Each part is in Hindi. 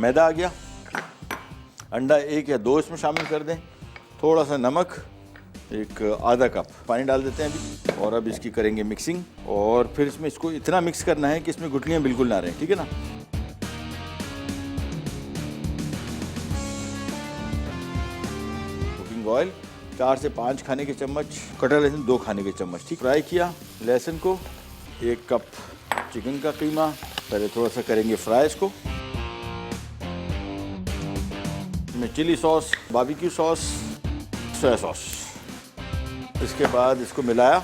मैदा आ गया, अंडा 1 या 2 इसमें शामिल कर दें, थोड़ा सा नमक, एक आधा कप पानी डाल देते हैं अभी, और अब इसकी करेंगे मिक्सिंग। और फिर इसमें इसको इतना मिक्स करना है कि इसमें गुठलियाँ बिल्कुल ना रहें, ठीक है ना। कुकिंग ऑयल 4 से 5 खाने के चम्मच, कटा लहसुन 2 खाने के चम्मच, ठीक। फ्राई किया लहसुन को, 1 कप चिकन का कीमा, पहले थोड़ा सा करेंगे फ्राई इसको। इसमें chilli sauce, barbecue sauce, soya sauce. इसके बाद इसको मिलाया,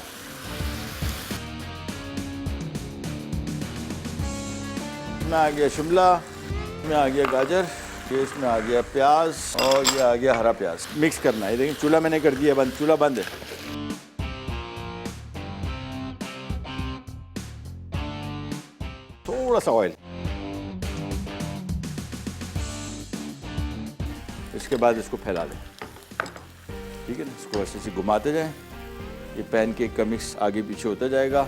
इसमें आ गया शिमला, इसमें आ गया गाजर, ये इसमें आ गया प्याज, और ये आ गया हरा प्याज। मिक्स करना है। देखिए चूल्हा मैंने कर दिया बंद, चूल्हा बंद है। थोड़ा सा ऑयल, इसके बाद इसको फैला दें, ठीक है ना। इसको ऐसे से घुमाते जाएं, ये पैनकेक का मिक्स आगे पीछे होता जाएगा,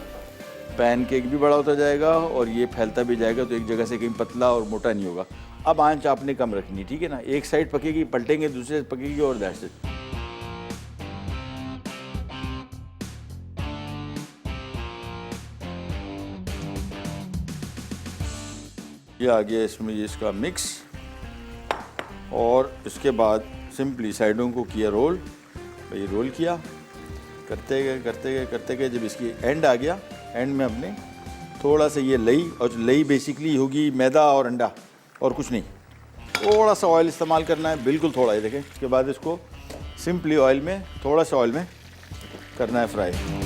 पैनकेक भी बड़ा होता जाएगा और ये फैलता भी जाएगा, तो एक जगह से कहीं पतला और मोटा नहीं होगा। अब आंच आपने कम रखनी, ठीक है ना। एक साइड पकेगी, पलटेंगे, दूसरे साइड पकेगी, और दैट्स इट। ये आ गया इसमें ये इसका मिक्स, और इसके बाद सिंपली साइडों को किया रोल। ये रोल किया, करते गए करते गए करते गए, जब इसकी एंड आ गया, एंड में हमने थोड़ा सा ये लई, और लई बेसिकली होगी मैदा और अंडा और कुछ नहीं, थोड़ा सा ऑयल इस्तेमाल करना है, बिल्कुल थोड़ा ही। देखें, इसके बाद इसको सिंपली ऑयल में, थोड़ा सा ऑयल में करना है फ्राई।